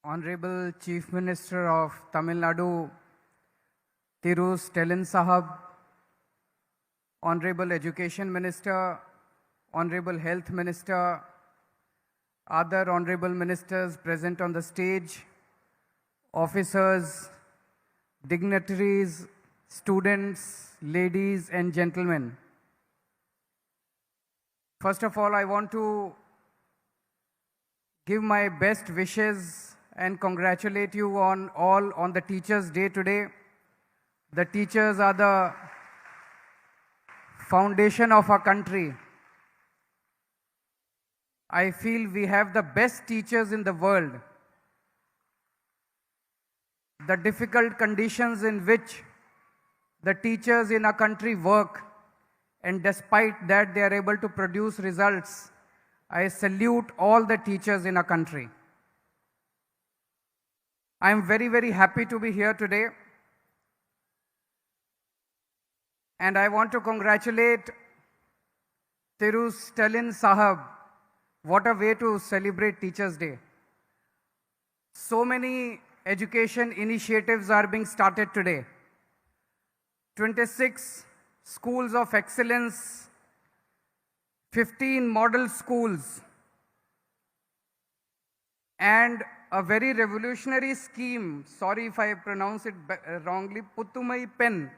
Honorable Chief Minister of Tamil Nadu, Thiru Stalin Sahab, Honorable Education Minister, Honorable Health Minister, other Honorable Ministers present on the stage, officers, dignitaries, students, ladies and gentlemen. First of all, I want to give my best wishes and congratulate you all on the Teachers' Day today. The teachers are the foundation of our country. I feel we have the best teachers in the world. The difficult conditions in which the teachers in our country work, and despite that they are able to produce results. I salute all the teachers in our country. I am very, very happy to be here today. And I want to congratulate Thiru Stalin Sahab. What a way to celebrate Teachers' Day. So many education initiatives are being started today. 26 schools of excellence, 15 model schools, and a very revolutionary scheme, sorry if I pronounce it wrongly, Puttumai Pen.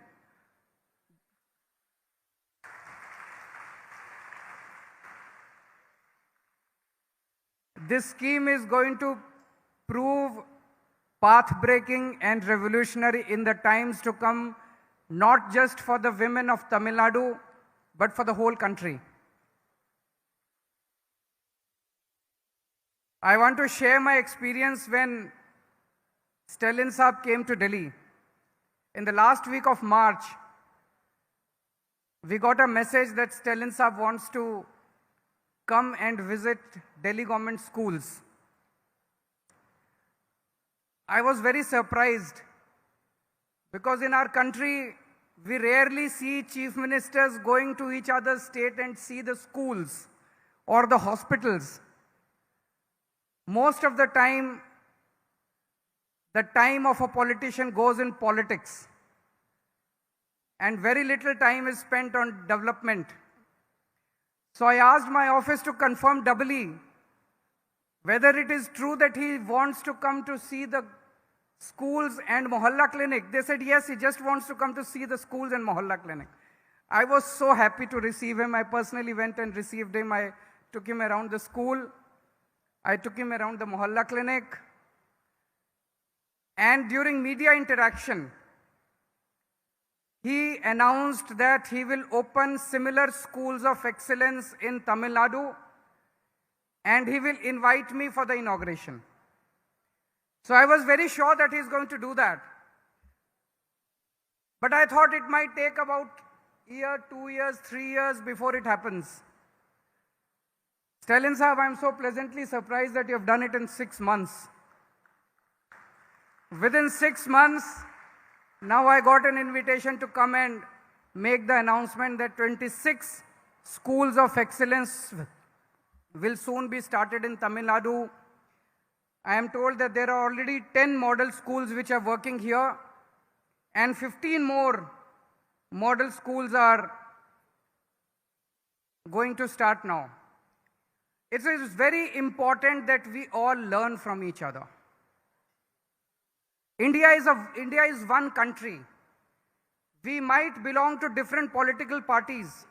This scheme is going to prove path-breaking and revolutionary in the times to come, not just for the women of Tamil Nadu, but for the whole country. I want to share my experience when Stalin Saab came to Delhi. In the last week of March, we got a message that Stalin Saab wants to come and visit Delhi government schools. I was very surprised because in our country, we rarely see chief ministers going to each other's state and see the schools or the hospitals. Most of the time of a politician goes in politics, and very little time is spent on development. So I asked my office to confirm doubly whether it is true that he wants to come to see the schools and Mohalla clinic. They said yes, he just wants to come to see the schools and Mohalla clinic. I was so happy to receive him. I personally went and received him. I took him around the school. I took him around the Mohalla clinic. And during media interaction, he announced that he will open similar schools of excellence in Tamil Nadu, and he will invite me for the inauguration. So I was very sure that he is going to do that. But I thought it might take about a year, 2 years, 3 years before it happens. Stalin Saab, I am so pleasantly surprised that you have done it in 6 months. Within 6 months, now I got an invitation to come and make the announcement that 26 schools of excellence will soon be started in Tamil Nadu. I am told that there are already 10 model schools which are working here, and 15 more model schools are going to start now. It is very important that we all learn from each other. India is one country. We might belong to different political parties,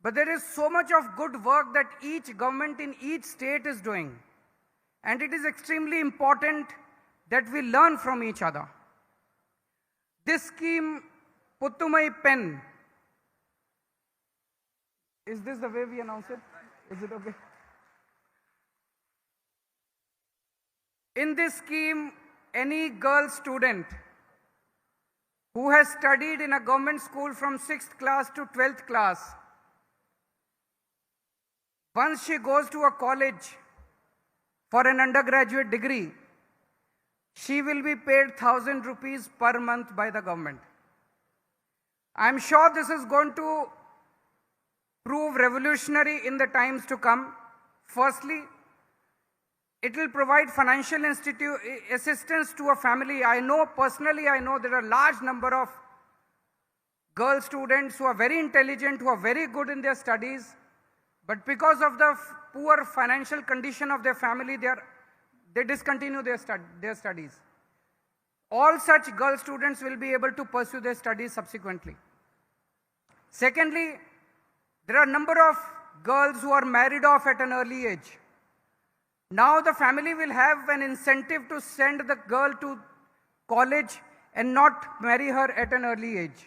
but there is so much of good work that each government in each state is doing. And it is extremely important that we learn from each other. This scheme, Puttumai Pen, is this the way we announce it? Is it okay? In this scheme, any girl student who has studied in a government school from 6th class to 12th class, once she goes to a college for an undergraduate degree, she will be paid 1,000 rupees per month by the government. I am sure this is going to prove revolutionary in the times to come. Firstly, It will provide financial assistance to a family. Personally, I know there are a large number of girl students who are very intelligent, who are very good in their studies, but because of the poor financial condition of their family, they discontinue their studies. All such girl students will be able to pursue their studies subsequently. Secondly, there are a number of girls who are married off at an early age. Now the family will have an incentive to send the girl to college and not marry her at an early age.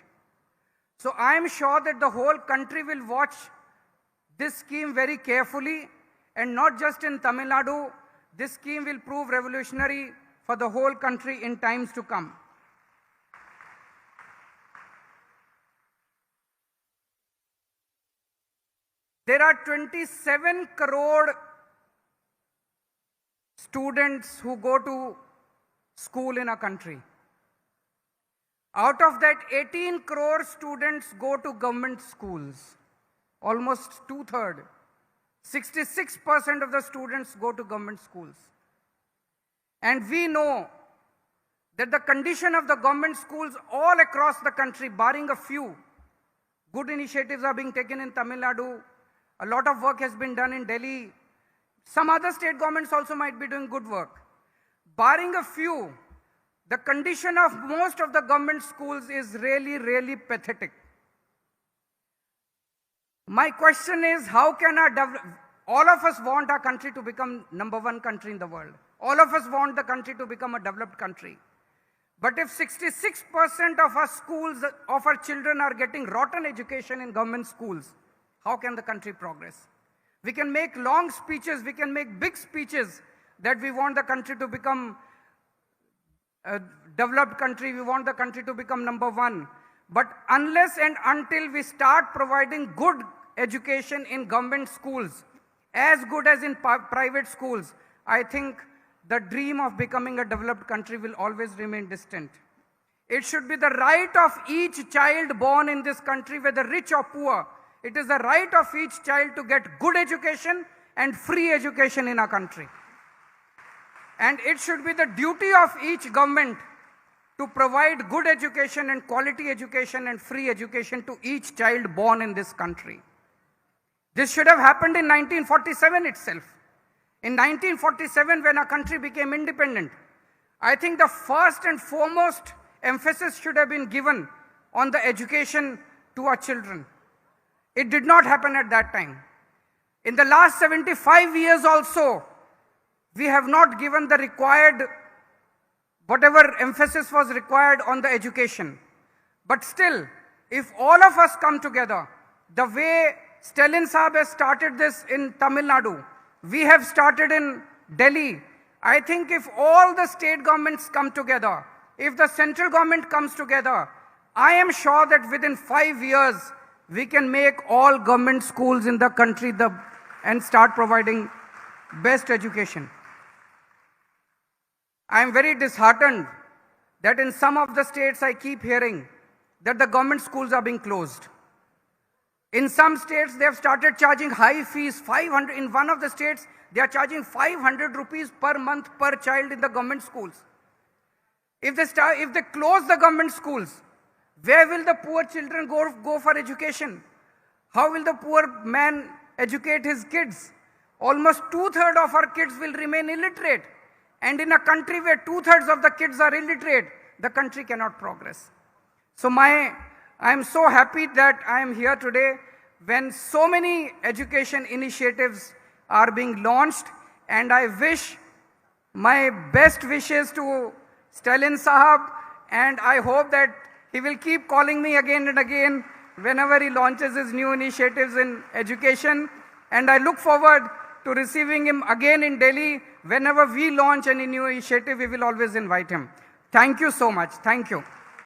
So I am sure that the whole country will watch this scheme very carefully, and not just in Tamil Nadu. This scheme will prove revolutionary for the whole country in times to come. There are 27 crore students who go to school in our country. Out of that, 18 crore students go to government schools, almost two-thirds. 66% of the students go to government schools. And we know that the condition of the government schools all across the country, barring a few, good initiatives are being taken in Tamil Nadu. A lot of work has been done in Delhi. Some other state governments also might be doing good work. Barring a few, the condition of most of the government schools is really, really pathetic. My question is, how can all of us want our country to become #1 country in the world. All of us want the country to become a developed country. But if 66% of our schools, of our children are getting rotten education in government schools, how can the country progress? We can make long speeches, we can make big speeches that we want the country to become a developed country, we want the country to become #1. But unless and until we start providing good education in government schools, as good as in private schools, I think the dream of becoming a developed country will always remain distant. It should be the right of each child born in this country, whether rich or poor. It is the right of each child to get good education and free education in our country. And it should be the duty of each government to provide good education and quality education and free education to each child born in this country. This should have happened in 1947 itself. In 1947, when our country became independent, I think the first and foremost emphasis should have been given on the education to our children. It did not happen at that time. In the last 75 years also, we have not given the required, whatever emphasis was required on the education. But still, if all of us come together, the way Stalin Saab has started this in Tamil Nadu, we have started in Delhi. I think if all the state governments come together, if the central government comes together, I am sure that within 5 years, we can make all government schools in the country and start providing best education. I am very disheartened that in some of the states I keep hearing that the government schools are being closed. In some states, they have started charging high fees, 500. In one of the states, they are charging 500 rupees per month per child in the government schools. If they close the government schools, where will the poor children go for education? How will the poor man educate his kids? Almost 2/3 of our kids will remain illiterate. And in a country where 2/3 of the kids are illiterate, the country cannot progress. So I am so happy that I am here today when so many education initiatives are being launched, and I wish my best wishes to Stalin Sahab, and I hope that he will keep calling me again and again whenever he launches his new initiatives in education, and I look forward to receiving him again in Delhi. Whenever we launch any new initiative, we will always invite him. Thank you so much. Thank you.